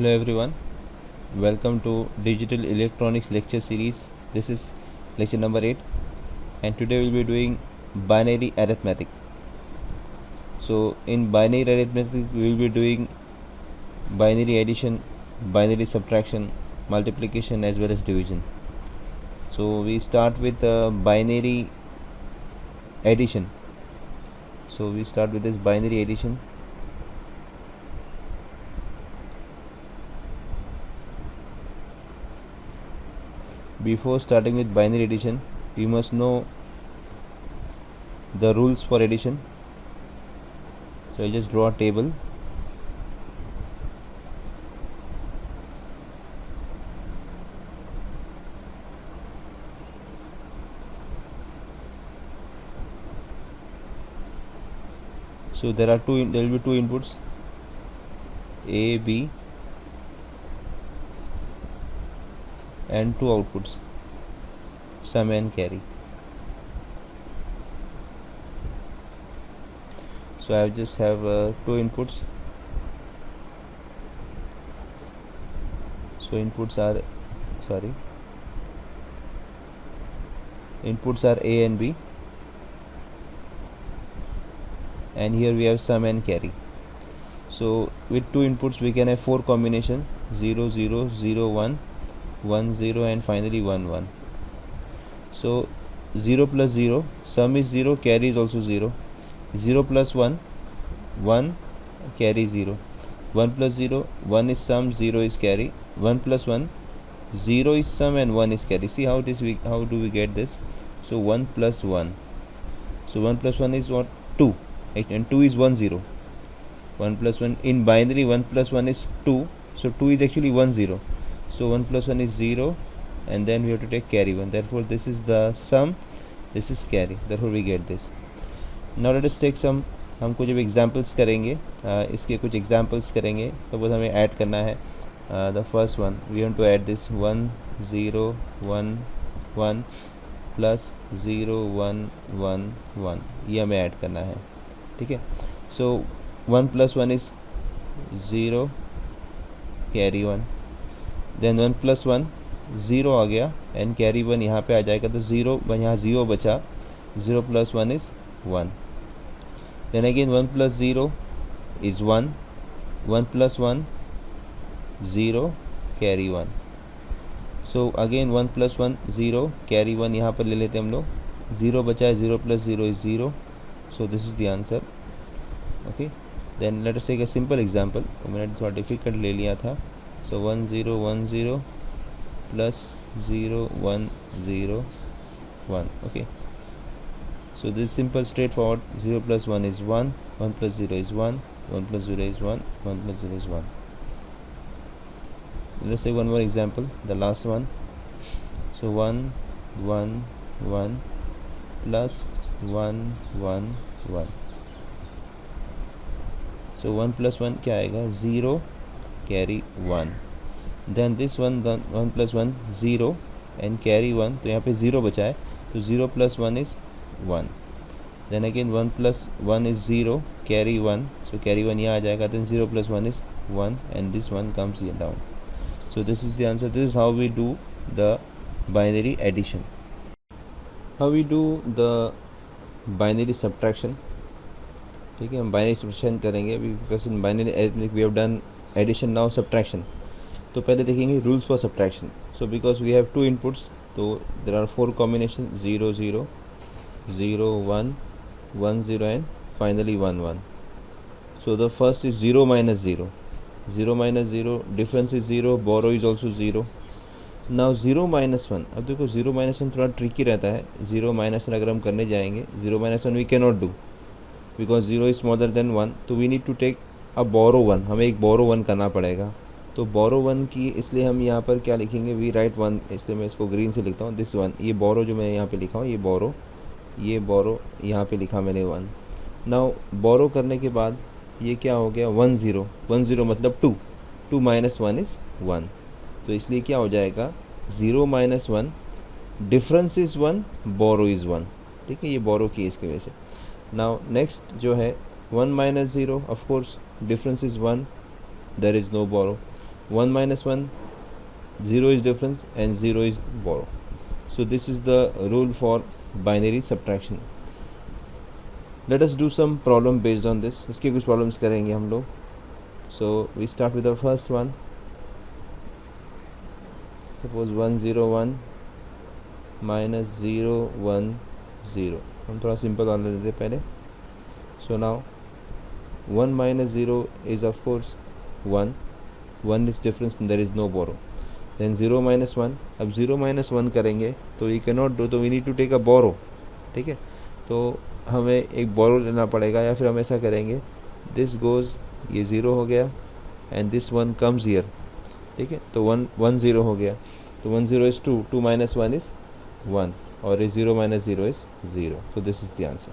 Hello everyone, welcome to Digital Electronics lecture series. This is lecture number 8 and today we'll be doing binary arithmetic. So in binary arithmetic we will be doing binary addition, binary subtraction, multiplication as well as division. So we start with binary addition. So we start with this binary addition. Before starting with binary addition, you must know the rules for addition. So I just draw a table. So there will be two inputs, A, B, and two outputs, sum and carry. So I just have two inputs. So inputs are A and B, and here we have sum and carry. So with two inputs we can have four combination: 0 0 0 1 1 0 and finally 1 1. So 0 plus 0, sum is 0, carry is also 0. 0 plus 1, 1, carry 0. 1 plus 0, 1 is sum, 0 is carry. 1 plus 1, 0 is sum and 1 is carry. See how how do we get this? So 1 plus 1. So 1 plus 1 is what? 2. And 2 is 1 0. 1 plus 1 in binary, 1 plus 1 is 2. So 2 is actually 1 0. So 1 plus 1 is 0, and then we have to take carry 1. Therefore this is the sum, this is carry. Therefore we get this. Now let us take some, हमको जब examples करेंगे इसके कुछ examples करेंगे. Suppose हमें add करना है the first one, we want to add this 1 0 1 1 plus 0 1 1 1, ये हमें ऐड करना है. ठीक है. So 1 plus 1 is 0, carry 1. Then 1 plus 1 0 आ गया एंड कैरी 1 यहाँ पे आ जाएगा, तो 0 यहाँ 0 बचा. 0 plus 1 is 1. Then again 1 plus 0 is 1. 1 plus 1 0, carry 1. So again 1 plus 1 0, carry 1 यहाँ पर ले लेते हम लोग. 0 बचा है, 0 plus 0 is 0. So this is the answer. Okay. Then let us take a simple example. मैंने थोड़ा डिफिकल्ट ले लिया था. So 1 0 1 0 plus 0 1 0 1. Okay. So this is simple, straightforward. 0 plus 1 is 1, 1 plus 0 is 1, 1 plus 0 is 1, 1 plus 0 is 1. Let's take one more example, the last one. So 1 1 1 plus 1 1 1. So 1 plus 1 क्या आएगा? 0, carry 1. Then this one, 1 plus 1 0 and carry 1. तो यहाँ पे 0 बचा है, तो 0 plus 1 is 1. Then again 1 plus 1 is 0, carry 1. So carry 1 यहाँ आ जाएगा. Then 0 plus 1 is 1 and this one comes here down. So this is the answer. This is how we do the binary addition. How we do the binary subtraction. ठीक है, हम binary subtraction करेंगे because in binary arithmetic we have done addition, now subtraction. तो पहले देखेंगे rules for subtraction. So because we have two inputs, तो there are four combinations: 0 0 0 1 1 0 and finally 1 1. So the first is 0 minus 0. 0 minus 0, difference is 0, borrow is also 0. Now 0 minus 1. अब देखो 0 minus 1 थोड़ा tricky रहता है. 0 minus 1 अगर हम करने जाएंगे, 0 minus 1 we cannot do because 0 is smaller than 1. तो we need to take a borrow 1. हमें एक borrow 1 करना पड़ेगा. तो borrow 1 की, इसलिए हम यहाँ पर क्या लिखेंगे? we write 1. इसलिए मैं इसको ग्रीन से लिखता हूँ. this 1, ये borrow जो मैं यहाँ पे लिखा हूँ, ये borrow यहाँ पे लिखा मैंने 1. नाउ borrow करने के बाद ये क्या हो गया? 1 0. 1 0 मतलब 2. 2 minus 1 is 1. तो इसलिए क्या हो जाएगा? 0 minus 1, difference is 1, borrow is 1. ठीक है, ये borrow की इसकी वजह से. नाउ नेक्स्ट जो है 1 minus 0, of course difference is 1, there is no borrow. 1 minus 1, 0 is difference and 0 is borrow. So this is the rule for binary subtraction. Let us do some problem based on this. इसके कुछ problems करेंगे हम लोग. So we start with the first one. Suppose 101 minus 010. हम थोड़ा simple वाला लेते हैं पहले. So now 1 minus 0 is of course 1. 1 is difference and there is no borrow. Then 0 minus 1. अब 0 minus 1 करेंगे तो we cannot do, तो we need to take a borrow. ठीक है, तो हमें एक बोरो लेना पड़ेगा, या फिर हम ऐसा करेंगे, दिस गोज़, ये 0 हो गया एंड दिस 1 कम्स हियर. ठीक है, तो 1 0 हो गया, तो 1 0 इज़ 2, 2 minus 1 इज़ 1 और ये 0 minus 0 is 0. So this is the answer.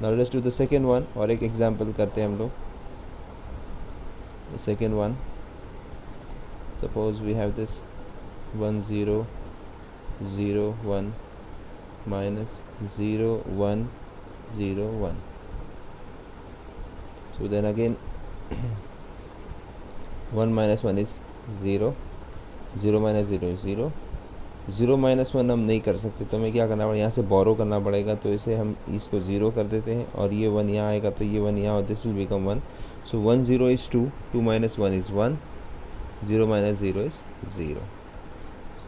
Now let's do the second one, और एक एग्जांपल करते हैं हम लोग. Second one, suppose we have this 1 0 0 1 minus 0 1 0 1. So then again 1 minus 1 is 0, 0 minus 0 is 0. 0 minus 1 हम नहीं कर सकते, तो हमें क्या करना पड़ेगा, यहाँ से बोरो करना पड़ेगा. तो इसे हम इसको 0 कर देते हैं और ये 1 यहाँ आएगा तो ये 1 यहाँ, और this will become 1. So 1 0 is 2, 2 minus 1 is 1, 0 minus 0 is 0.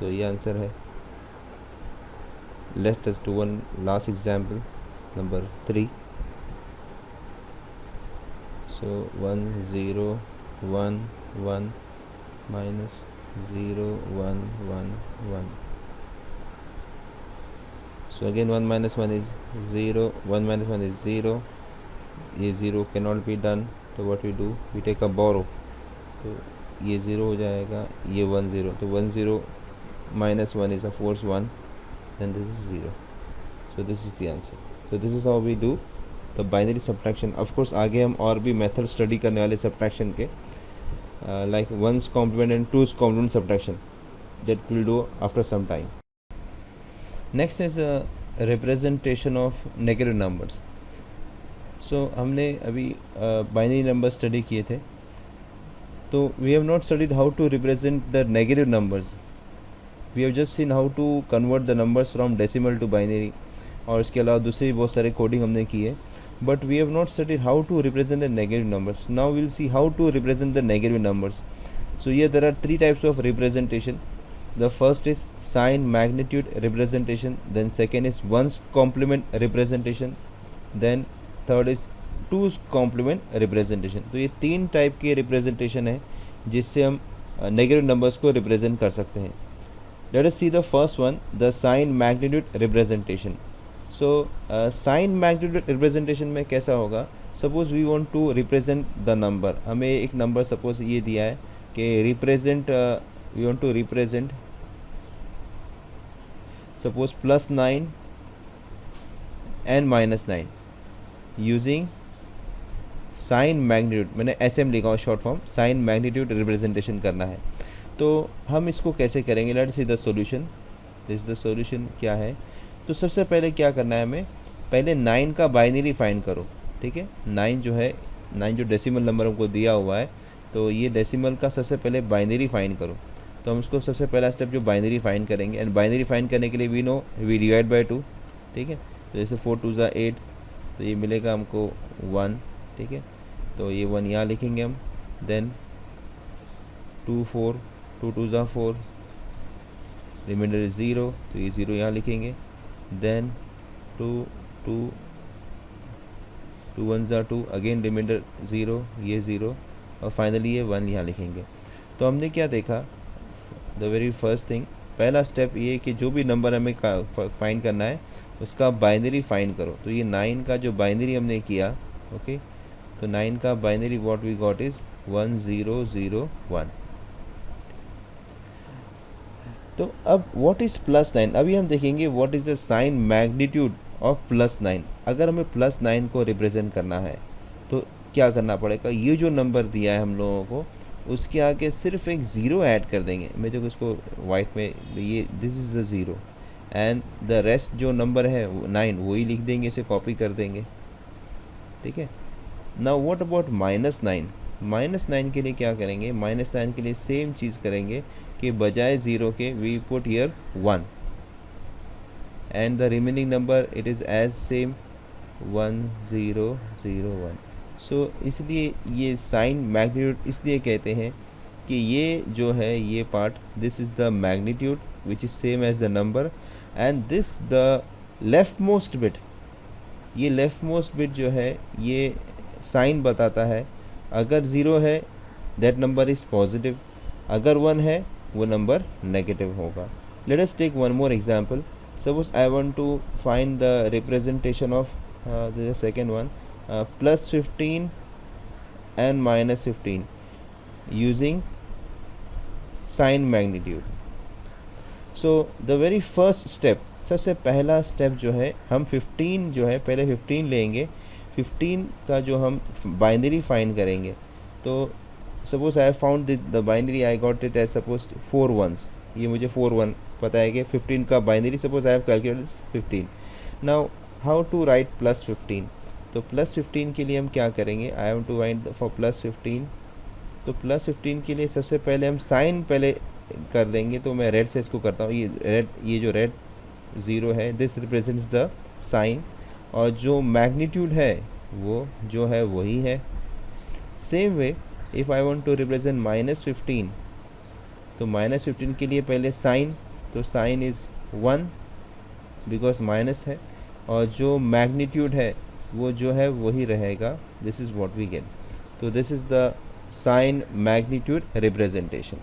तो ये आंसर है. Let us do one last example, number 3. So 1 0 1 1 minus 0 1 1 1. So again 1 minus 1 is 0, 1 minus 1 is 0. ये 0 cannot be done, तो what we do, we take a borrow. तो ये 0 हो जाएगा, ये 1 0, तो 1 0 minus 1 is of course 1. Then this is 0. So this is the answer. So this is how we do the binary subtraction. Of course आगे हम और भी मेथड स्टडी करने वाले subtraction के, like 1's complement and 2's complement subtraction, that we'll do after some time. Next is a representation of negative numbers. So हमने अभी binary numbers study किए थे, तो we have not studied how to represent the negative numbers. We have just seen how to convert the numbers from decimal to binary, और इसके अलावा दूसरी बहुत सारे कोडिंग हमने की है, but we have not studied how to represent the negative numbers. Now we will see how to represent the negative numbers. So here there are three types of representation. The first is sign magnitude representation, then second is one's complement representation, then third is टू's complement representation. तो ये तीन type के representation है जिससे हम negative numbers को represent कर सकते हैं. Let us see the first one, the sign magnitude representation. So sign magnitude representation में कैसा होगा, suppose we want to represent the number. हमें एक नंबर suppose ये दिया है कि represent, we want to represent suppose +9 and -9 using sign magnitude, मैंने SM लिखा हुआ short form, sign magnitude representation करना है. तो हम इसको कैसे करेंगे, let's see the solution. This the solution क्या है. तो सबसे पहले क्या करना है, हमें पहले 9 का बाइनरी फाइंड करो. ठीक है, 9 जो है, 9 जो डेसिमल नंबर हमको दिया हुआ है, तो ये डेसिमल का सबसे पहले बाइनरी फाइंड करो. तो हम उसको सबसे पहला स्टेप जो बाइनरी फाइंड करेंगे, एंड बाइनरी फाइंड करने के लिए we know we divide by 2. ठीक है, तो जैसे 4 2 ज़ा 8, तो ये मिलेगा हमको 1. ठीक है, तो ये 1 यहाँ लिखेंगे हम. देन 2 4 2 2 ज़ा 4, रिमाइंडर इज 0, तो ये 0 यहाँ लिखेंगे. देन 2 2 2 1 ज़ा 2, अगेन रिमाइंडर 0, ये 0, और फाइनली ये 1 यहाँ लिखेंगे. तो हमने क्या देखा, द वेरी फर्स्ट थिंग, पहला स्टेप ये कि जो भी नंबर हमें फाइंड करना है उसका बाइनरी फाइंड करो. तो ये 9 का जो बाइनरी हमने किया, ओके, तो 9 का binary what we got is 1 0 0 1. तो अब व्हाट इज +9, अभी हम देखेंगे what is the sign magnitude of +9. अगर हमें +9 को रिप्रेजेंट करना है तो क्या करना पड़ेगा, ये जो नंबर दिया है हम लोगों को उसके आगे सिर्फ एक 0 ऐड कर देंगे. मैं जो इसको वाइट में, ये this is the 0 and the rest जो नंबर है 9 वही लिख देंगे, इसे कॉपी कर देंगे. ठीक है, नाउ व्हाट अबाउट -9. -9 के लिए क्या करेंगे, -9 के लिए सेम चीज़ करेंगे कि बजाय 0 के we put here 1 and the remaining number it is as same 1001। So इसलिए ये साइन मैग्नीट्यूड इसलिए कहते हैं कि ये जो है ये part, this is the magnitude which is same as the number and this the left most bit, ये लेफ्ट मोस्ट बिट जो है ये साइन बताता है, अगर 0 है दैट नंबर इज़ पॉजिटिव, अगर 1 है वो नंबर नेगेटिव होगा। Let us take one more example. Suppose I want to find the representation of the second one, +15 and -15 using sign magnitude. So the very first step, सबसे पहला step जो है, हम 15 जो है पहले 15 लेंगे, 15 का जो हम बाइनरी फाइंड करेंगे। तो suppose I found the binary, I got it as suppose 4 1s, ये मुझे 4 1 पता है कि 15 का binary suppose I have calculated 15। Now how to write +15, तो +15 के लिए हम क्या करेंगे, I have to write for +15, तो +15 के लिए सबसे पहले हम साइन पहले कर देंगे। तो मैं रेड से इसको करता हूँ, ये जो रेड 0 है दिस रिप्रेजेंट्स द साइन, और जो मैग्नीट्यूड है वो जो है वही है। Same way if I want to represent -15, तो -15 के लिए पहले साइन, तो साइन इज़ 1 बिकॉज माइनस है, और जो मैग्नीट्यूड है वो जो है वही रहेगा, this is what we get. तो this is the sign magnitude representation.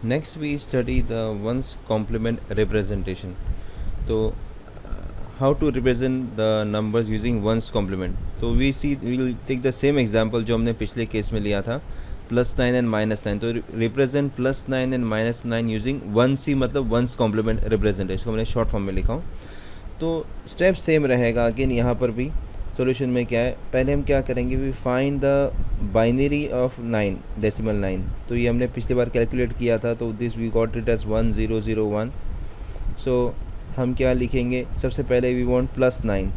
Next we study the once complement representation. तो how to represent the numbers using one's complement. तो we will take the same example जो हमने पिछले case में लिया था, +9 and -9। तो रिप्रेजेंट +9 एंड -9 यूजिंग 1c, मतलब वंस कॉम्प्लीमेंट रिप्रेजेंटेशन को मैंने शॉर्ट फॉर्म में लिखा हूँ। तो स्टेप सेम रहेगा अगेन यहाँ पर भी। सॉल्यूशन में क्या है, पहले हम क्या करेंगे, we find the binary of 9 decimal 9। तो ये हमने पिछली बार कैलकुलेट किया था, तो this we got it as 1001। So हम क्या लिखेंगे, सबसे पहले वी वांट +9,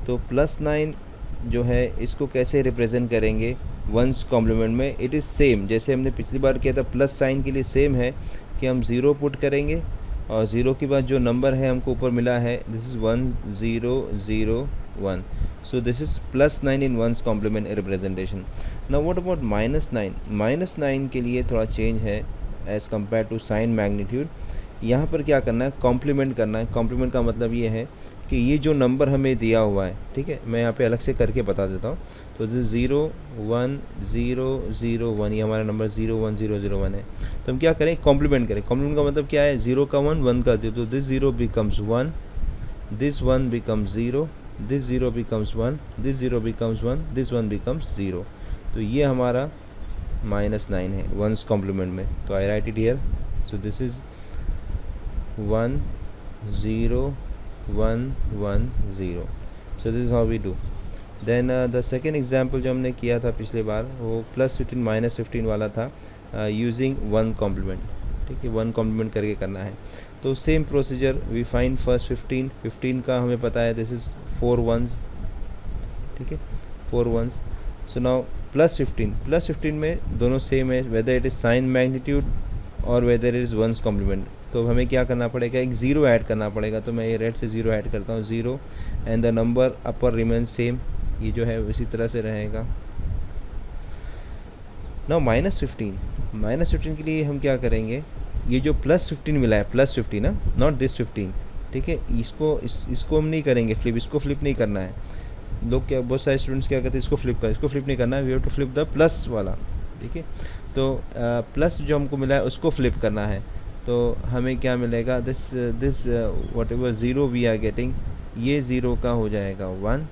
तो +9 जो है इसको कैसे रिप्रेजेंट करेंगे वंस कॉम्प्लीमेंट में, इट इज़ सेम जैसे हमने पिछली बार किया था। प्लस साइन के लिए सेम है कि हम 0 पुट करेंगे और 0 के बाद जो नंबर है हमको ऊपर मिला है this is 1001। So this is +9 in ones complement representation. Now what about -9? -9 के लिए थोड़ा चेंज है as compare to sign magnitude. यहाँ पर क्या करना है, कॉम्प्लीमेंट करना है। कॉम्प्लीमेंट का मतलब ये है कि ये जो नंबर हमें दिया हुआ है, ठीक है, मैं यहाँ पे अलग से करके बता देता हूँ। तो दिस 01001, ये हमारा नंबर 01001 है। तो हम क्या करें, कॉम्प्लीमेंट करें। कॉम्प्लीमेंट का मतलब क्या है, 0 का 1, 1 का 0, तो this 0 becomes 1, this 1 becomes 0, this 0 becomes 1, this 0 becomes 1, this 1 becomes 0। तो ये हमारा -9 है वंस कॉम्प्लीमेंट में। तो I write it here. So this is 10110। So this is how we do. Then the second example जो हमने किया था पिछले बार, वो +15 -15 वाला था, यूजिंग 1 कॉम्प्लीमेंट। ठीक है, 1 कॉम्प्लीमेंट करके करना है। तो same procedure, we find first 15 का हमें पता है दिस इज़ 4 1s, ठीक है, 4 1s। सो नाउ +15 में दोनों सेम है, whether it is sign magnitude और whether it is one's complement. तो हमें क्या करना पड़ेगा, एक 0 ऐड करना पड़ेगा। तो मैं ये रेड से 0 ऐड करता हूँ, 0 and the number upper remain same, ये जो है इसी तरह से रहेगा। नाउ -15 के लिए हम क्या करेंगे, ये जो +15 मिला है, +15 ना, नॉट दिस 15, ठीक है, इसको हम नहीं करेंगे फ्लिप, इसको फ्लिप नहीं करना है। लोग क्या, बहुत सारे स्टूडेंट्स क्या करते हैं, इसको फ्लिप नहीं करना है, we have to flip the plus वाला, ठीक है। तो प्लस जो हमको मिला है उसको फ्लिप करना है। तो हमें क्या मिलेगा, this whatever 0 we are getting, ये 0 का हो जाएगा 1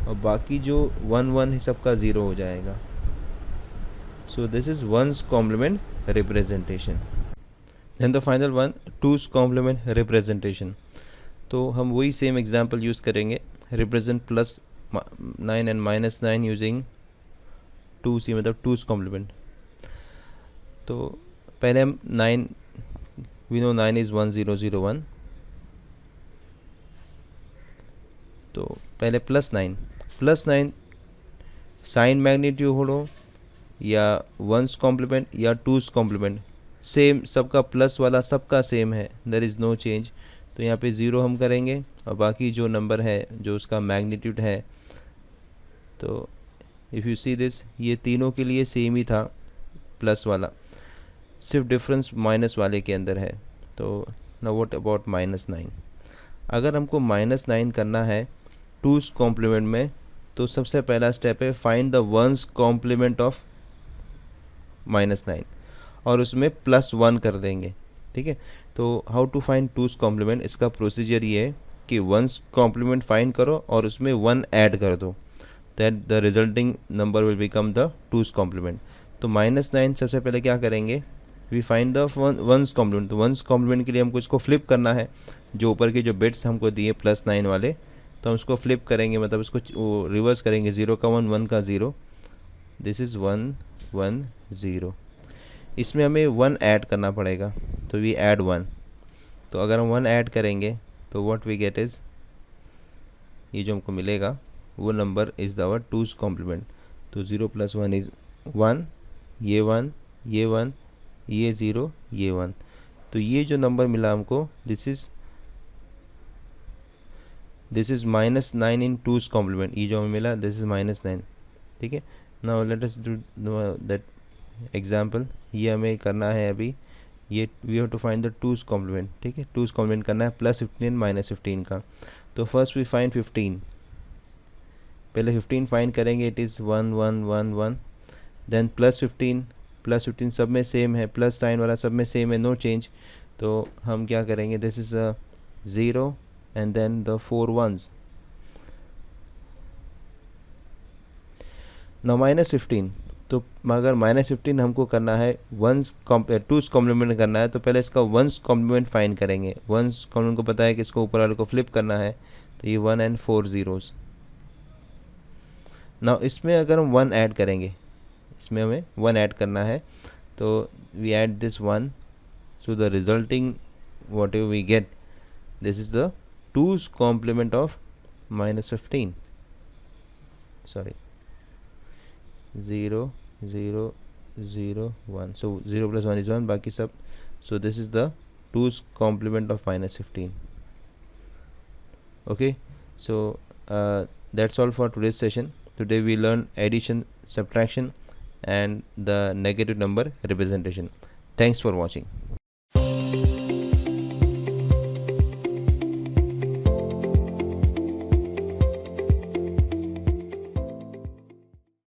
और बाकी जो 1 1 है सबका 0 हो जाएगा। So this is one's complement representation. Then the final one, two's complement representation. तो हम वही सेम एग्जांपल यूज़ करेंगे, रिप्रेजेंट +9 एंड -9 यूजिंग 2c, मतलब टूस कॉम्प्लीमेंट। तो पहले हम 9, वी नो 9 इज़ 1001, तो पहले +9 साइन मैग्नीट्यूड हो या वंस कॉम्प्लीमेंट या टूस कॉम्प्लीमेंट, सेम सबका प्लस वाला सबका सेम है, देयर इज़ नो चेंज। तो यहाँ पे 0 हम करेंगे और बाकी जो नंबर है जो उसका मैग्नीट्यूड है, तो इफ़ यू सी दिस, ये तीनों के लिए सेम ही था प्लस वाला, सिर्फ डिफरेंस माइनस वाले के अंदर है। तो नाउ व्हाट अबाउट -9? अगर हमको -9 करना है टूस कॉम्प्लीमेंट में, तो सबसे पहला स्टेप है find the once complement of -9 और उसमें +1 कर देंगे, ठीक है। तो how to find twos complement, इसका प्रोसीजर ये है कि वंस कॉम्प्लीमेंट फाइंड करो और उसमें 1 ऐड कर दो, that the resulting number will become the two's complement. तो -9 सबसे पहले क्या करेंगे, we find the once complement. तो वंस कॉम्प्लीमेंट के लिए हमको इसको फ्लिप करना है, जो ऊपर के जो बिट्स हमको दिए +9 वाले, तो हम इसको फ्लिप करेंगे, मतलब इसको रिवर्स करेंगे, 0 का 1, 1 का 0, दिस इज़ 1 1 0। इसमें हमें 1 ऐड करना पड़ेगा, तो वी ऐड 1। तो अगर हम 1 ऐड करेंगे तो व्हाट वी गेट इज़, ये जो हमको मिलेगा वो नंबर इज़ आवर टूस कॉम्प्लीमेंट। तो 0 + 1 इज़ 1, ये 1, ये 1, ये 0, ये 1। तो ये जो नंबर मिला हमको, this is -9 in two's complement. ये जो हमें मिला दिस इज़ -9, ठीक है। Now let us do that example. ये हमें करना है अभी, ये we have to find the two's complement, ठीक है। टूस कॉम्प्लीमेंट करना है +15 -15 का। तो फर्स्ट वी फाइंड 15, पहले 15 फाइंड करेंगे, इट इज़ 1 1 1 1। देन +15 सब में सेम है, प्लस साइन वाला सब में सेम है, नो चेंज। तो हम क्या करेंगे, this is 0 and then the 4 1s। Now -15, तो अगर -15 हमको करना है टूस कॉम्प्लीमेंट करना है, तो पहले इसका वंस कॉम्प्लीमेंट फाइंड करेंगे। वंस कॉम्प्लीमेंट को पता है कि इसको ऊपर वाले को फ्लिप करना है, तो ये 1 and 4 zeros। नाउ इसमें अगर हम 1 ऐड करेंगे, इसमें हमें 1 ऐड करना है, तो we add this 1, so the resulting whatever we get, this is the two's complement of -15, sorry 0 0 0 1, so 0 + 1 is 1, बाकी सब, so this is the 2's complement of -15। okay, so that's all for today's session. Today we learn addition, subtraction and the negative number representation. Thanks for watching.